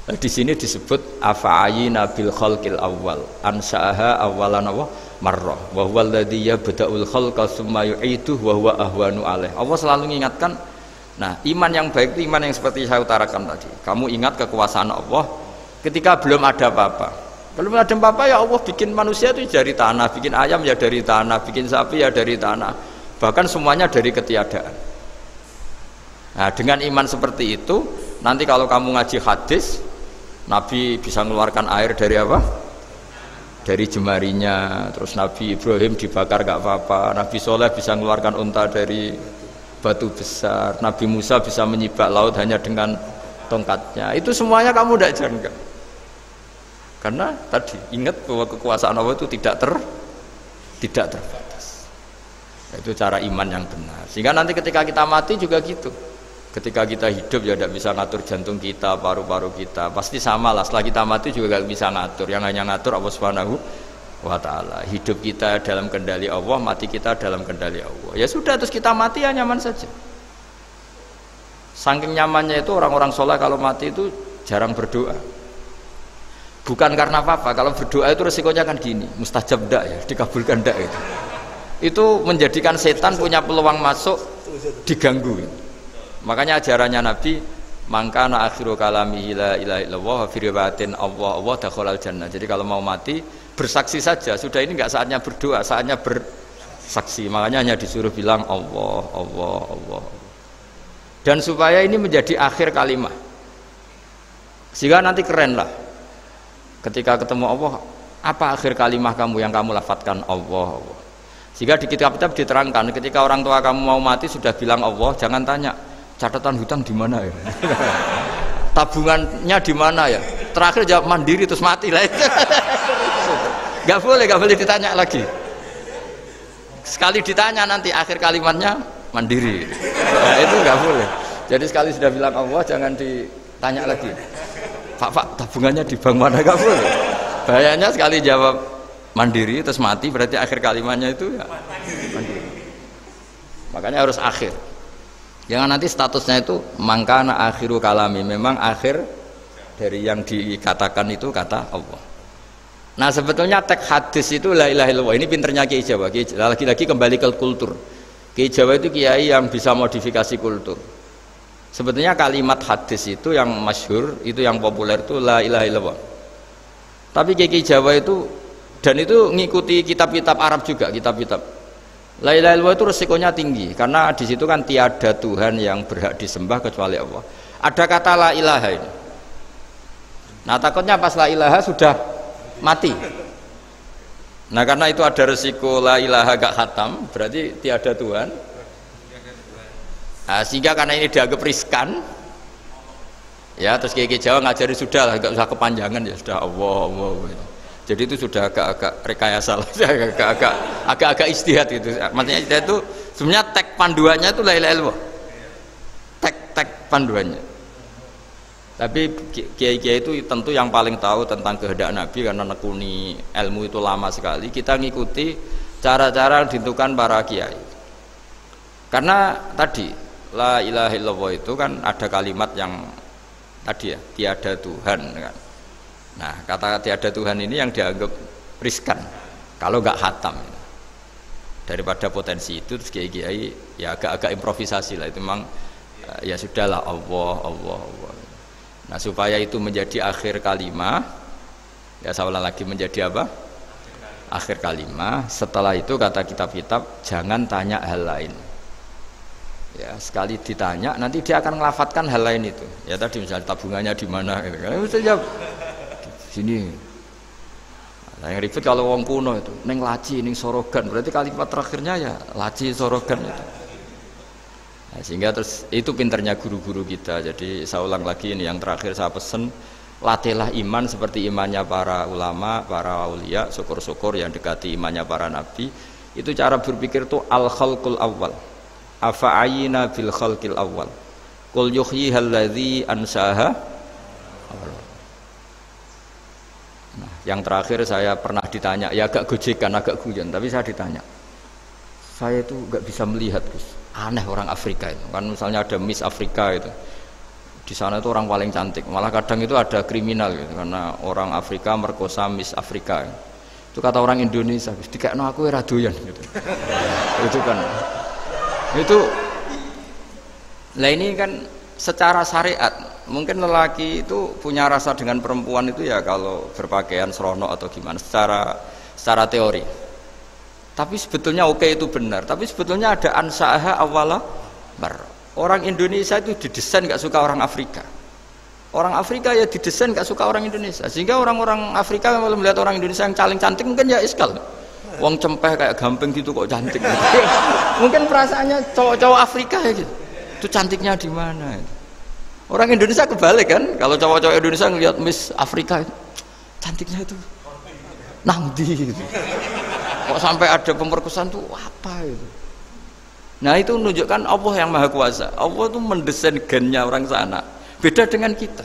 Di sini disebut afa'ayina bil khalqil awwal ansa'aha awwalan marrah wa huwa alladhi yabda'ul khalqa tsumma yu'iduhu wa huwa ahwanu alaih. Allah selalu mengingatkan. Nah, iman yang baik itu iman yang seperti saya utarakan tadi. Kamu ingat kekuasaan Allah ketika belum ada apa-apa. Belum ada apa-apa ya Allah bikin manusia itu dari tanah, bikin ayam ya dari tanah, bikin sapi ya dari tanah. Bahkan semuanya dari ketiadaan. Nah, dengan iman seperti itu, nanti kalau kamu ngaji hadis, Nabi bisa mengeluarkan air dari apa? Dari jemarinya. Terus Nabi Ibrahim dibakar gak apa-apa. Nabi Soleh bisa mengeluarkan unta dari batu besar. Nabi Musa bisa menyibak laut hanya dengan tongkatnya. Itu semuanya kamu tidak jangka. Karena tadi ingat bahwa kekuasaan Allah itu tidak terbatas. Itu cara iman yang benar. Sehingga nanti ketika kita mati juga gitu. Ketika kita hidup ya tidak bisa ngatur jantung kita, paru-paru kita, pasti sama lah. Setelah kita mati juga gak bisa ngatur, yang hanya ngatur Allah Subhanahu wa Ta'ala. Hidup kita dalam kendali Allah, mati kita dalam kendali Allah. Ya sudah, terus kita mati ya nyaman saja. Saking nyamannya itu orang-orang soleh kalau mati itu jarang berdoa. Bukan karena apa-apa, kalau berdoa itu resikonya kan gini, mustajab ndak ya, dikabulkan ndak itu. Itu menjadikan setan punya peluang masuk, diganggu. Makanya ajarannya Nabi, mangkana akhiru kalamihi la ilaha illallah fi riwayatin Allah Allah dakhalal jannah. Jadi kalau mau mati bersaksi saja, sudah ini enggak saatnya berdoa, saatnya bersaksi. Makanya hanya disuruh bilang Allah Allah Allah. Dan supaya ini menjadi akhir kalimat. Sehingga nanti keren lah. Ketika ketemu Allah, apa akhir kalimat kamu yang kamu lafadzkan Allah Allah. Sehingga di kitab-kitab diterangkan ketika orang tua kamu mau mati sudah bilang Allah, jangan tanya catatan hutang di mana ya, tabungannya di mana ya, terakhir jawab mandiri terus mati lah. Gak boleh ditanya lagi. Sekali ditanya nanti akhir kalimatnya mandiri, itu nggak boleh. Jadi sekali sudah bilang Allah jangan ditanya lagi. Pak tabungannya di bank mana, gak boleh. Bahayanya sekali jawab mandiri terus mati berarti akhir kalimatnya itu ya mandiri. Makanya harus akhir. Jangan nanti statusnya itu mangkana akhiru kalami, memang akhir dari yang dikatakan itu kata Allah. Nah sebetulnya teks hadis itu la ilaha illallah. Ini pinternya Kiai Jawa. Lagi-lagi kembali ke kultur. Kiai Jawa itu kiai yang bisa modifikasi kultur. Sebetulnya kalimat hadis itu yang masyhur, itu yang populer itu la ilaha illallah. Tapi Kiai Jawa itu dan itu ngikuti kitab-kitab Arab juga, kitab-kitab. La ilaha illallah itu resikonya tinggi karena di situ kan tiada Tuhan yang berhak disembah kecuali Allah. Ada kata la ilaha ini. Nah takutnya pas la ilaha sudah mati. Nah karena itu ada resiko la ilaha gak khatam, berarti tiada Tuhan. Nah, sehingga karena ini dianggap riskan, ya terus Kiai Jawa ngajari sudah lah, gak usah kepanjangan ya sudah Allah Allah. Jadi itu sudah agak-agak rekayasa lah, agak-agak istihad gitu. Maksudnya istihad itu sebenarnya teks panduannya itu la ilaha illallah. Teks panduannya. Tapi kiai-kiai itu tentu yang paling tahu tentang kehendak Nabi karena nekuni ilmu itu lama sekali. Kita ngikuti cara-cara ditentukan para kiai. Karena tadi la ilaha illallah itu kan ada kalimat yang tadi ya, tiada Tuhan kan. Nah kata tiada Tuhan ini yang dianggap riskan kalau nggak khatam. Daripada potensi itu terus kiai-kiai ya agak-agak improvisasi lah, itu memang ya sudahlah Allah Allah Allah. Nah supaya itu menjadi akhir kalimat, ya saya ulang lagi menjadi apa? Akhir kalimat. Setelah itu kata kitab-kitab jangan tanya hal lain. Ya sekali ditanya nanti dia akan ngelafatkan hal lain itu. Ya tadi misalnya tabungannya di mana gitu kan. Misalnya sini. Nah, yang ribet kalau wong kuno itu neng laci, neng sorogan, berarti kalimat terakhirnya ya laci sorogan itu. Nah, sehingga terus itu pinternya guru-guru kita. Jadi saya ulang lagi ini yang terakhir saya pesen, latihlah iman seperti imannya para ulama, para aulia, syukur-syukur yang dekati imannya para nabi. Itu cara berpikir tuh al khalqul awal. Afa'ayina bil khalqil awal. Qul yuhyihal ladzi ansaha. Nah, yang terakhir saya pernah ditanya, ya agak gojekan, agak guyon, tapi saya ditanya, saya itu nggak bisa melihat, Gus. Aneh orang Afrika itu, kan misalnya ada Miss Afrika itu, di sana itu orang paling cantik, malah kadang itu ada kriminal gitu, karena orang Afrika merkosa Miss Afrika. Itu kata orang Indonesia, dikekno aku ora doyan gitu. Itu kan, itu, lah ini kan secara syariat. Mungkin lelaki itu punya rasa dengan perempuan itu ya kalau berpakaian serono atau gimana secara teori. Tapi sebetulnya oke itu benar. Tapi sebetulnya ada ansaha awala bar. Orang Indonesia itu didesain gak suka orang Afrika. Orang Afrika ya didesain gak suka orang Indonesia. Sehingga orang-orang Afrika kalau melihat orang Indonesia yang paling cantik mungkin ya iskal. Wong cempeh kayak gampang gitu kok cantik. Mungkin perasaannya cowok-cowok Afrika ya gitu. Itu cantiknya di mana? Orang Indonesia kebalik kan, kalau cowok-cowok Indonesia ngelihat Miss Afrika itu, cantiknya itu nangdi gitu. Kok sampai ada pemerkosaan tuh apa itu? Nah itu menunjukkan Allah yang Maha Kuasa. Allah tuh mendesain gennya orang sana, beda dengan kita.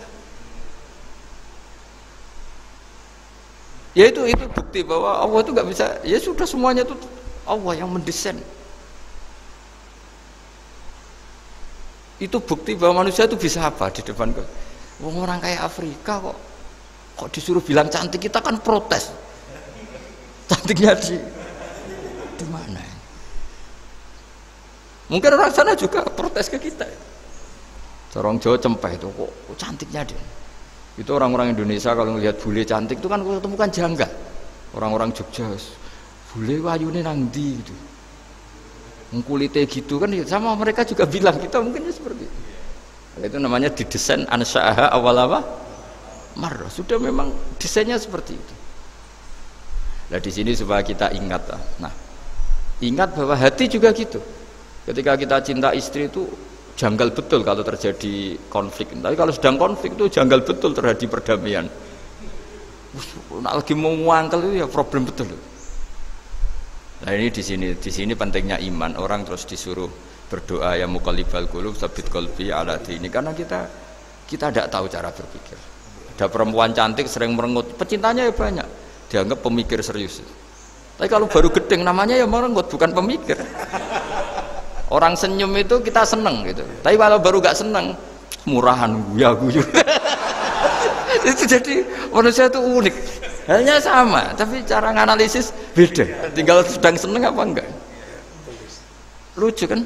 Ya itu bukti bahwa Allah itu nggak bisa. Ya sudah semuanya itu Allah yang mendesain. Itu bukti bahwa manusia itu bisa apa di depan kok. Orang kayak Afrika kok disuruh bilang cantik, kita kan protes. Cantiknya di mana? Mungkin orang sana juga protes ke kita. Corong Jawa cempeh itu kok cantiknya dia. Itu orang-orang Indonesia kalau ngelihat bule cantik itu kan ketemu kan janggal. Orang-orang Jogja, bule wayune nang ndi gitu. Kulitnya gitu kan sama mereka juga bilang kita mungkin seperti itu. Itu namanya didesain ansyaha awal apa? Marrah. Sudah memang desainnya seperti itu. Nah di sini supaya kita ingat lah. Nah, ingat bahwa hati juga gitu. Ketika kita cinta istri itu janggal betul kalau terjadi konflik. Tapi kalau sedang konflik itu janggal betul terjadi perdamaian. Nah, lagi mau ngangkel itu ya problem betul. Nah ini di sini pentingnya iman. Orang terus disuruh berdoa ya muqallibal qulub tsabbit qalbi ala dini, karena kita tidak tahu cara berpikir. Ada perempuan cantik sering merengut, pecintanya ya banyak, dianggap pemikir serius. Tapi kalau baru gedeng namanya ya merengut, bukan pemikir. Orang senyum itu kita seneng gitu. Tapi kalau baru gak seneng, murahan guyu. Itu jadi manusia itu unik. Hanya sama, tapi cara nganalisis beda. Tinggal sedang seneng apa enggak. Lucu kan?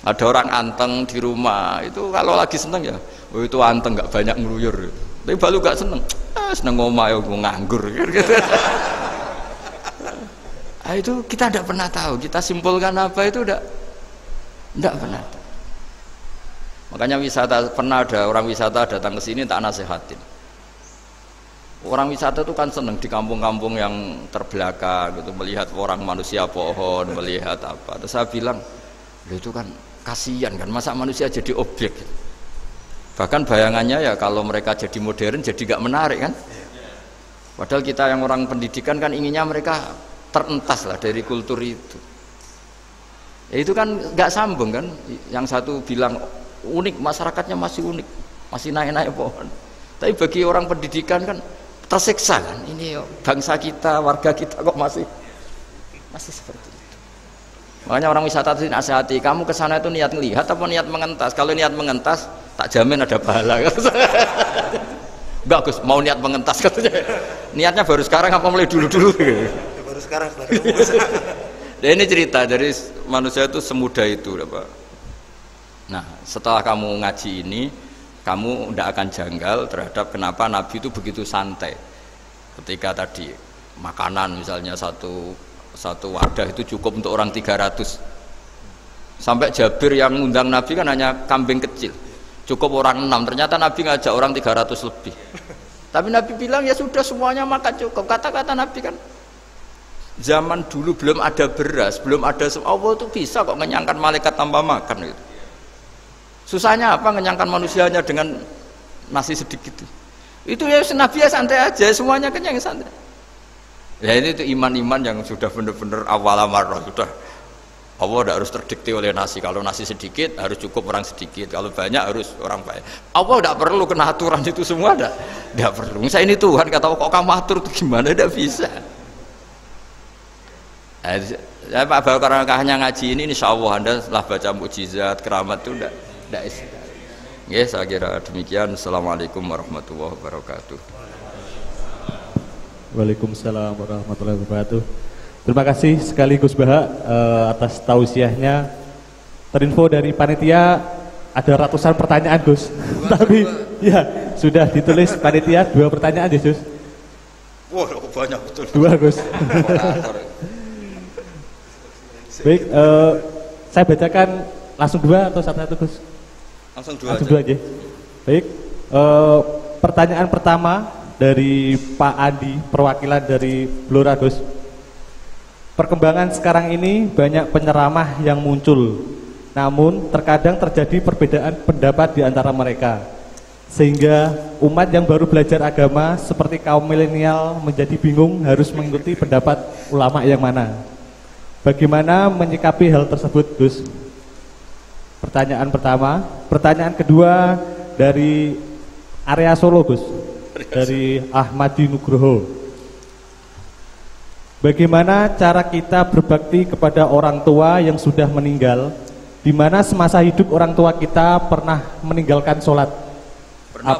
Ada orang anteng di rumah itu kalau lagi seneng ya, oh itu anteng nggak banyak ngeluyur. Tapi baru gak seneng, seneng ngomah ya gue nganggur. Gitu. Nah, itu kita tidak pernah tahu. Kita simpulkan apa itu tidak pernah tahu. Makanya pernah ada orang wisata datang ke sini tak nasihatin. Orang wisata itu kan seneng di kampung-kampung yang terbelakang gitu, melihat orang manusia pohon, melihat apa. Terus saya bilang, itu kan kasihan kan, masa manusia jadi objek. Bahkan bayangannya ya kalau mereka jadi modern jadi gak menarik kan. Padahal kita yang orang pendidikan kan inginnya mereka terentas lah dari kultur itu. Ya itu kan gak sambung kan. Yang satu bilang unik, masyarakatnya masih unik, masih naik-naik pohon. Tapi bagi orang pendidikan kan tersiksa kan, ini bangsa kita, warga kita kok masih seperti itu. Makanya orang wisata itu nasihati, kamu ke sana itu niat ngelihat apa niat mengentas? Kalau niat mengentas, tak jamin ada pahala. Enggak Gus, mau niat mengentas katanya. Niatnya baru sekarang apa mulai dulu-dulu? Baru sekarang. Dan ini cerita dari manusia itu semudah itu, Pak. Nah, setelah kamu ngaji ini, kamu tidak akan janggal terhadap kenapa Nabi itu begitu santai. Ketika tadi makanan misalnya satu wadah itu cukup untuk orang 300. Sampai Jabir yang ngundang Nabi kan hanya kambing kecil, cukup orang 6. Ternyata Nabi ngajak orang 300 lebih. Tapi Nabi bilang ya sudah semuanya makan cukup. Kata-kata Nabi kan, zaman dulu belum ada beras, belum ada Allah itu bisa kok ngenyangkan malaikat tanpa makan gitu. Susahnya apa ngenyangkan manusianya dengan nasi sedikit itu ya Nabi ya santai aja, semuanya kenyang santai. Ya itu iman-iman yang sudah benar-benar awal amarah, sudah Allah tidak harus terdikte oleh nasi. Kalau nasi sedikit harus cukup orang sedikit, kalau banyak harus orang banyak. Allah tidak perlu kena aturan itu semua, tidak perlu. Misalnya ini Tuhan kata kok kamu atur itu gimana, tidak bisa. Ya Pak, karena hanya ngaji ini insya Allah Anda setelah baca mukjizat keramat itu tidak ya, saya kira demikian. Assalamualaikum warahmatullahi wabarakatuh. Waalaikumsalam warahmatullahi wabarakatuh. Terima kasih sekali Gus Baha atas tausiahnya. Terinfo dari panitia ada ratusan pertanyaan Gus. Tapi ya sudah ditulis panitia 2 pertanyaan Gus. Wah, banyak betul. 2 Gus. Baik, saya bacakan langsung 2 atau satu Gus? Langsung 2 aja. Baik, pertanyaan pertama dari Pak Andi, perwakilan dari Blora Gus. Perkembangan sekarang ini banyak penceramah yang muncul, namun terkadang terjadi perbedaan pendapat di antara mereka, sehingga umat yang baru belajar agama seperti kaum milenial menjadi bingung harus mengikuti pendapat ulama yang mana. Bagaimana menyikapi hal tersebut Gus? Pertanyaan pertama. Pertanyaan kedua dari area Solo Gus, dari Ahmadi Nugroho. Bagaimana cara kita berbakti kepada orang tua yang sudah meninggal, di mana semasa hidup orang tua kita pernah meninggalkan sholat? Pernah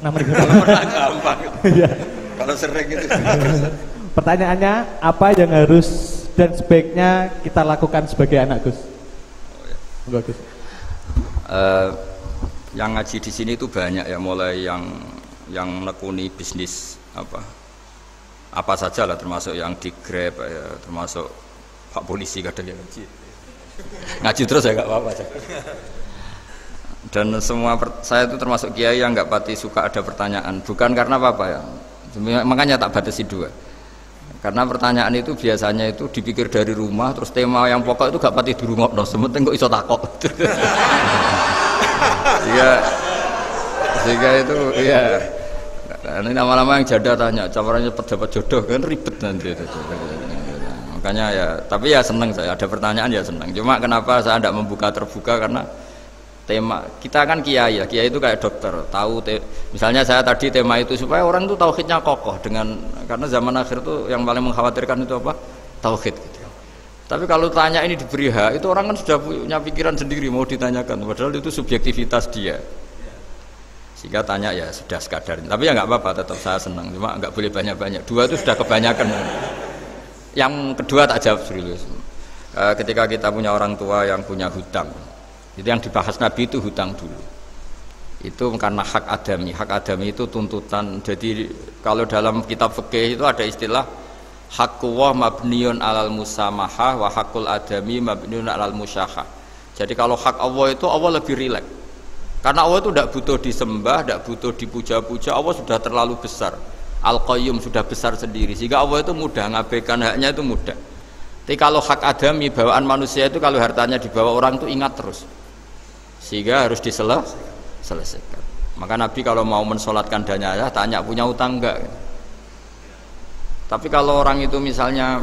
meninggalkan? Pernah gampang. Ya. Kalau sering itu. Pertanyaannya, apa yang harus dan sebaiknya kita lakukan sebagai anak Gus? Enggak Gus. yang ngaji di sini itu banyak ya, mulai yang nekuni bisnis apa saja lah, termasuk yang di Grab ya, termasuk Pak Polisi kadang yang ngaji terus ya nggak apa-apa. Dan semua saya itu termasuk kiai yang nggak pati suka ada pertanyaan, bukan karena apa ya, makanya tak batasi 2. Karena pertanyaan itu biasanya itu dipikir dari rumah, terus tema yang pokok itu gak pati di rumah, no, sementing kok iso takok. Sehingga itu ya, ini lama-lama yang janda tanya, caranya dapat jodoh kan ribet nanti. Makanya ya, tapi ya seneng saya, ada pertanyaan ya seneng. Cuma kenapa saya tidak membuka terbuka, karena tema kita kan kiai ya, kiai itu kayak dokter, tahu misalnya saya tadi tema itu supaya orang itu tauhidnya kokoh, karena zaman akhir itu yang paling mengkhawatirkan itu apa? Tauhid gitu. Tapi kalau tanya ini diberi hak, itu orang kan sudah punya pikiran sendiri mau ditanyakan, padahal itu subjektivitas dia. Sehingga tanya ya sudah sekadar. Tapi ya nggak apa-apa, tetap saya senang, cuma nggak boleh banyak-banyak. 2 itu sudah kebanyakan. Yang kedua tak jawab serius. Ketika kita punya orang tua yang punya hutang, itu yang dibahas Nabi itu hutang dulu. Itu karena hak adami itu tuntutan. Jadi kalau dalam kitab fikih itu ada istilah haqqullah mabniun alal musamahah wa haqqul adami mabniun alal musyahah. Jadi kalau hak Allah itu Allah lebih rileks. Karena Allah itu tidak butuh disembah, tidak butuh dipuja-puja, Allah sudah terlalu besar. Al-Qayyum sudah besar sendiri, sehingga Allah itu mudah, ngabaikan haknya itu mudah. Tapi kalau hak adami, bawaan manusia itu kalau hartanya dibawa orang itu ingat terus, sehingga harus diselesaikan. Maka Nabi kalau mau mensolatkan jenazah tanya punya utang enggak. Tapi kalau orang itu misalnya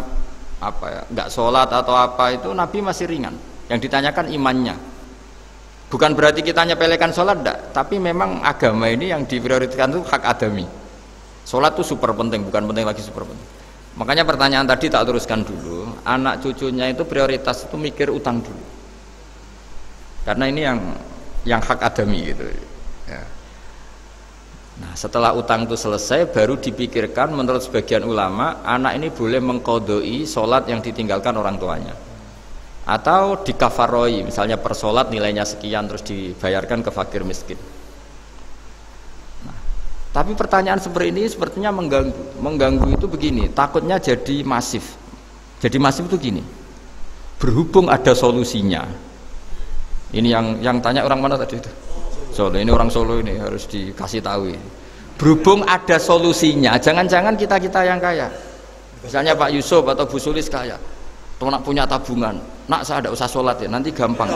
enggak sholat atau apa, itu Nabi masih ringan. Yang ditanyakan imannya. Bukan berarti kita nyepelekan sholat enggak, tapi memang agama ini yang diprioritaskan itu hak adami. Sholat itu super penting, bukan penting lagi super penting. Makanya pertanyaan tadi tak teruskan dulu, anak cucunya itu prioritas itu mikir utang dulu. Karena ini yang hak adami gitu ya. Nah setelah utang itu selesai baru dipikirkan menurut sebagian ulama anak ini boleh mengkodoi sholat yang ditinggalkan orang tuanya, atau dikafaroi, misalnya per sholat nilainya sekian terus dibayarkan ke fakir miskin. Nah, tapi pertanyaan seperti ini sepertinya mengganggu itu begini, takutnya jadi masif. Jadi masif itu gini, berhubung ada solusinya. Ini yang tanya orang mana tadi itu? Solo, ini orang Solo ini harus dikasih tahu. Berhubung ada solusinya, jangan-jangan kita yang kaya. Misalnya Pak Yusuf atau Bu Sulis kaya, tuh nak punya tabungan, nak saya tidak usah sholat ya, nanti gampang.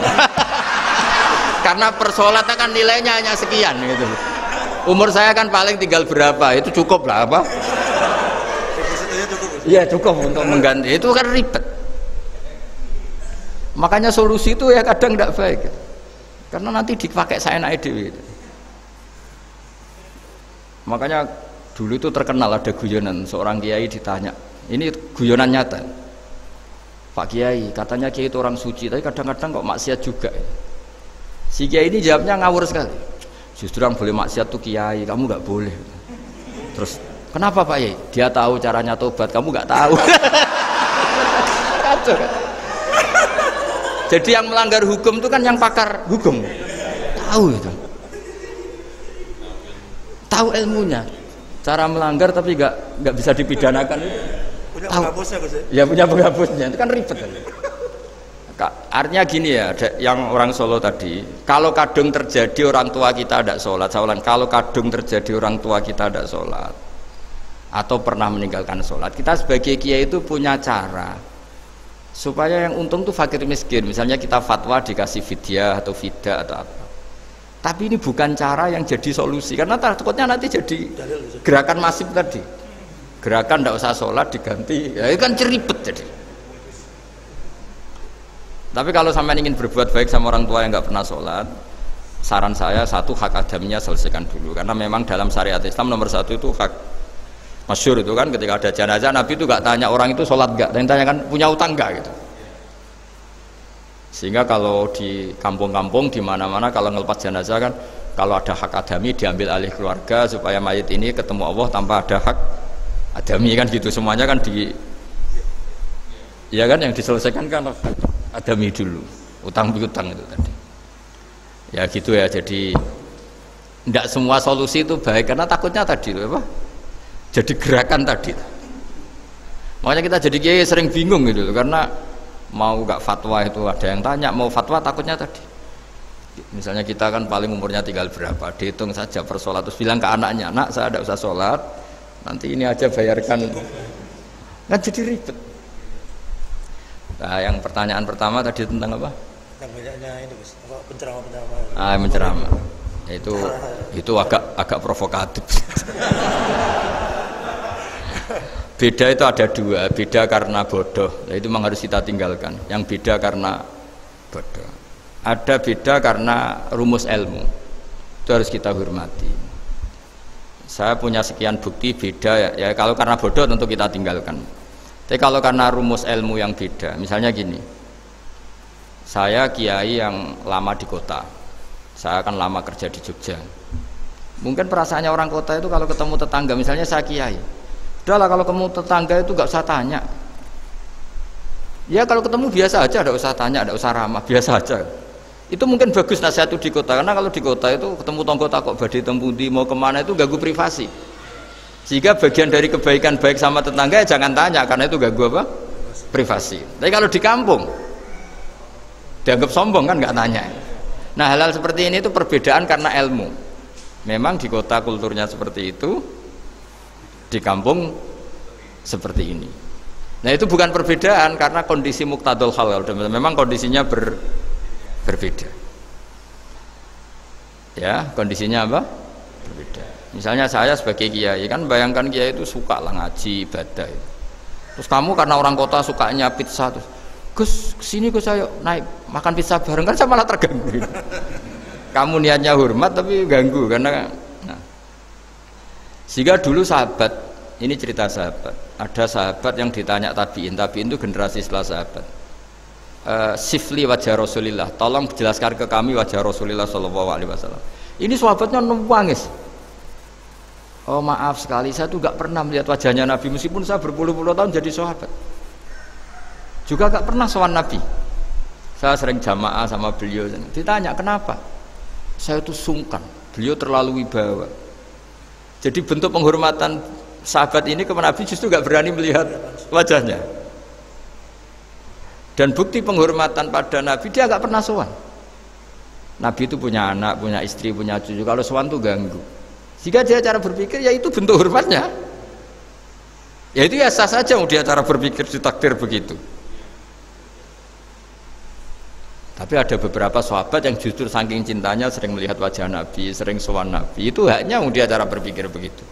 Karena per sholat kan nilainya hanya sekian gitu. Umur saya kan paling tinggal berapa, itu cukup lah apa? Iya cukup untuk mengganti, itu kan ribet. Makanya solusi itu ya kadang tidak baik, karena nanti dipakai saya naik dewi. Makanya dulu itu terkenal ada guyonan, seorang kiai ditanya, ini guyonan nyata. Pak Kiai, katanya Kiai itu orang suci, tapi kadang-kadang kok maksiat juga. Si Kiai ini jawabnya ngawur sekali. Justru yang boleh maksiat tuh Kiai, kamu nggak boleh. Terus kenapa Pak Kiai? Dia tahu caranya tobat, kamu nggak tahu. Kacau kan? Jadi yang melanggar hukum itu kan yang pakar hukum, tahu itu, tahu ilmunya, cara melanggar tapi nggak bisa dipidanakan. Punya penghapusnya Gus ya? Ya punya penghapusnya, itu kan ribet. Artinya gini ya, yang orang Solo tadi, kalau kadung terjadi orang tua kita tidak sholat, saya ulang, kalau kadung terjadi orang tua kita tidak sholat atau pernah meninggalkan sholat, kita sebagai kiai itu punya cara supaya yang untung tuh fakir miskin. Misalnya kita fatwa dikasih fidyah atau fida atau apa, tapi ini bukan cara yang jadi solusi, karena takutnya nanti jadi gerakan masif tadi, gerakan tidak usah sholat diganti, ya itu kan ceribet jadi. Tapi kalau sampai ingin berbuat baik sama orang tua yang nggak pernah sholat, saran saya satu, hak adaminya selesaikan dulu, karena memang dalam syariat Islam nomor 1 itu hak. Masyhur itu kan ketika ada jenazah Nabi itu gak tanya orang itu sholat gak, dan tanyakan punya utang gak gitu. Sehingga kalau di kampung-kampung di mana-mana kalau ngelepas jenazah kan, kalau ada hak adami diambil alih keluarga supaya mayit ini ketemu Allah tanpa ada hak adami kan gitu. Semuanya kan ya kan yang diselesaikan kan adami dulu, utang piutang itu tadi. Ya gitu ya, jadi Tidak semua solusi itu baik karena takutnya tadi apa? Jadi gerakan tadi. Makanya kita jadi kiai sering bingung gitu karena mau nggak fatwa itu ada yang tanya mau fatwa takutnya tadi. Misalnya kita kan paling umurnya tinggal berapa, dihitung saja per sholat terus bilang ke anaknya, nak saya tidak usah sholat, nanti ini aja bayarkan, kan jadi ribet. Nah, yang pertanyaan pertama tadi tentang apa? Yang banyaknya ini Gus, apa penceramah-penceramah. Menceramah. Itu agak provokatif. Beda itu ada dua, beda karena bodoh, itu memang harus kita tinggalkan. Yang beda karena bodoh. Ada beda karena rumus ilmu, itu harus kita hormati. Saya punya sekian bukti beda ya kalau karena bodoh tentu kita tinggalkan. Tapi kalau karena rumus ilmu yang beda, misalnya gini, saya kiai yang lama di kota, saya akan lama kerja di Jogja. Mungkin perasaannya orang kota itu kalau ketemu tetangga, misalnya saya kiai, udahlah kalau ketemu tetangga itu gak usah tanya. Ya kalau ketemu biasa aja, tidak usah tanya, tidak usah ramah, biasa aja. Itu mungkin bagus nasihat itu di kota, karena kalau di kota itu ketemu tonggo takok badhe tempundi mau kemana itu ganggu privasi. Sehingga bagian dari kebaikan baik sama tetangga ya jangan tanya, karena itu ganggu apa? Privasi. Tapi kalau di kampung dianggap sombong kan nggak tanya. Nah hal-hal seperti ini itu perbedaan karena ilmu. Memang di kota kulturnya seperti itu, di kampung seperti ini. Nah itu bukan perbedaan karena kondisi muqtadul hal, memang kondisinya berbeda. Ya, kondisinya apa? Berbeda. Misalnya saya sebagai kiai kan bayangkan kiai itu suka lah ngaji ibadah. Terus kamu karena orang kota sukanya pizza terus, Gus kesini Gus ayo naik makan pizza bareng, kan saya malah terganggu. Kamu niatnya hormat tapi ganggu karena sehingga dulu sahabat, ini cerita sahabat, ada sahabat yang ditanya tabiin itu generasi setelah sahabat. Sifli wajah Rasulillah, tolong jelaskan ke kami wajah Rasulillah Shallallahu Alaihi Wasallam. Ini sahabatnya nangis. Oh maaf sekali, saya tuh gak pernah melihat wajahnya Nabi meskipun saya berpuluh-puluh tahun jadi sahabat. Juga gak pernah sowan Nabi. Saya sering jamaah sama beliau. Ditanya kenapa? Saya tuh sungkan. Beliau terlalu wibawa. Jadi bentuk penghormatan sahabat ini kepada Nabi justru gak berani melihat wajahnya. Dan bukti penghormatan pada Nabi, dia gak pernah sowan. Nabi itu punya anak, punya istri, punya cucu. Kalau sowan tuh ganggu. Jika dia cara berpikir, ya itu bentuk hormatnya. Ya itu ya sah saja dia cara berpikir ditakdir begitu. Tapi ada beberapa sahabat yang justru saking cintanya sering melihat wajah Nabi, sering sowan Nabi. Itu haknya dia cara berpikir begitu.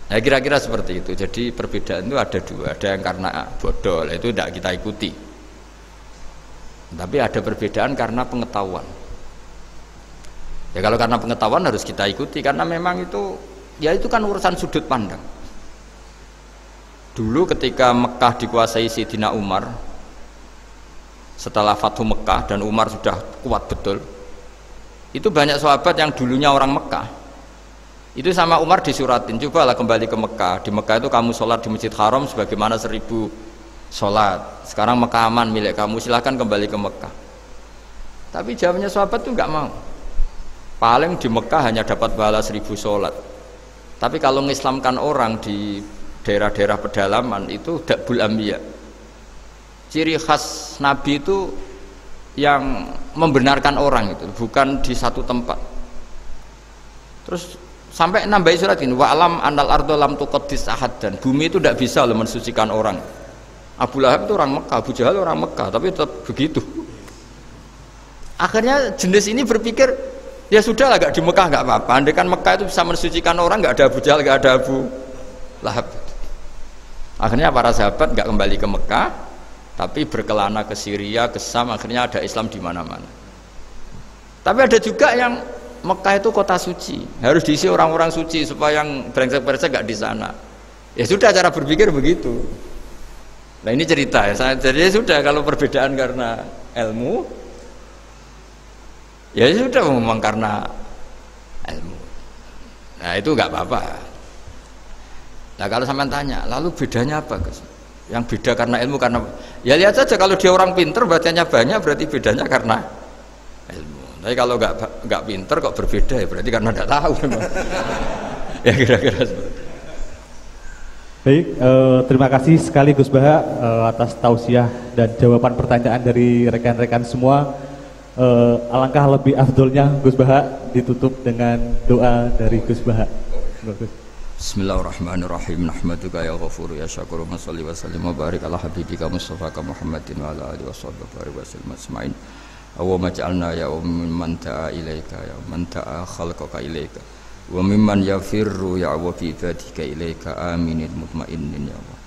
Nah kira-kira seperti itu. Jadi perbedaan itu ada dua, ada yang karena bodoh, itu tidak kita ikuti. Tapi ada perbedaan karena pengetahuan. Ya kalau karena pengetahuan harus kita ikuti karena memang itu, ya itu kan urusan sudut pandang. Dulu ketika Mekah dikuasai Sayyidina Umar, setelah Fathu Mekah dan Umar sudah kuat betul, itu banyak sahabat yang dulunya orang Mekah. Itu sama Umar disuratin, cobalah kembali ke Mekah. Di Mekah itu kamu sholat di Masjid Haram sebagaimana 1000 sholat. Sekarang Mekah aman milik kamu, silahkan kembali ke Mekah. Tapi jawabnya sahabat itu nggak mau. Paling di Mekah hanya dapat pahala 1000 sholat. Tapi kalau mengislamkan orang di daerah-daerah pedalaman itu dakbul ambiya. Ciri khas Nabi itu yang membenarkan orang itu, bukan di satu tempat. Terus sampai nambahin surat ini, wa alam anal ardo lam tuqaddis ahad, dan bumi itu tidak bisa loh mensucikan orang. Abu Lahab itu orang Mekah, Abu Jahal orang Mekah, tapi tetap begitu. Akhirnya jenis ini berpikir, ya sudah lah, gak di Mekah gak apa-apa. Andai kan Mekah itu bisa mensucikan orang, gak ada Abu Jahal, gak ada Abu Lahab. Akhirnya para sahabat gak kembali ke Mekah, tapi berkelana ke Syria, ke Sam. Akhirnya ada Islam di mana-mana. Tapi ada juga yang Mekah itu kota suci, harus diisi orang-orang suci supaya yang brengsek-brengsek gak di sana. Ya sudah, cara berpikir begitu. Nah ini cerita ya. Jadi sudah, kalau perbedaan karena ilmu, ya sudah memang karena ilmu. Nah itu nggak apa-apa. Nah kalau sampean tanya, lalu bedanya apa, Gus? Yang beda karena ilmu karena, ya lihat saja kalau dia orang pinter bacanya banyak berarti bedanya karena ilmu. Tapi kalau nggak pinter kok berbeda ya berarti karena nggak tahu memang. Ya kira-kira seperti itu. Baik, terima kasih sekali Gus Baha atas tausiah dan jawaban pertanyaan dari rekan-rekan semua. Alangkah lebih afdolnya Gus Baha ditutup dengan doa dari Gus Baha. Bismillahirrahmanirrahim. Nahmaduka ya ghafuru ya syakuru. Shalli wa sallim wa barik ala habibika Mustafa Muhammadin wa ala alihi washabbihi wa sallam ajmain. Allahumma ja'alna ya man ta'a ilaika ya man ta'a khalqaka ilaika wa mimman yafirru ya wa fi ibadika ilaika aminin mutmainnin ya Allah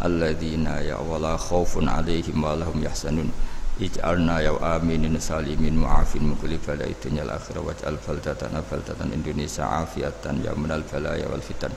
alladzina ya wala khaufun alaihim wa lahum yahzanun ij'alna ya aminin salimin mu'afin min kulli bala'i dunyal akhirah waj'al baldatana Indonesia afiatan ya minal balaya wal fitan.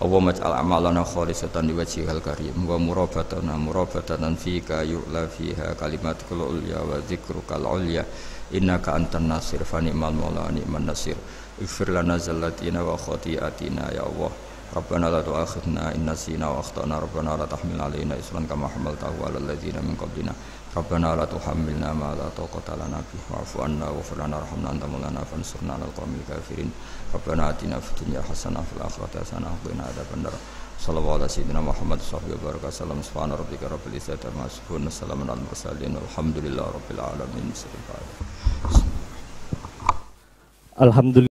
Allahumma ij'al a'malana khalisatan liwajhikal karim wa murabatan fika yu'la fiha kalimatukal ulya wa dzikrukal ulya innaka antan nasir fa ni'mal maula ni'man nasir. Ighfir lana zallatina wa khati'atina ya Allah. Rabbana la tu'akhidna in nasina wa akhtana rabbana la tahmil alaina isran kama hamaltahu 'alal ladzina min qablina. Rabbana la tuhammilna ma la taqata lana bihi wa'fu 'anna waghfir lana warhamna anta maulana fansurna 'alal qaumil kafirin. Rabbana atina fid dunya hasanah wa fil akhirati hasanah wa qina adzabannar. Sallallahu alaihi wasallam Muhammad sallallahu alaihi wa sallam. Subhana rabbika rabbil izzati amma yasifun. Salamun alal mursalin. Alhamdulillahi rabbil alamin. Alhamdulillah.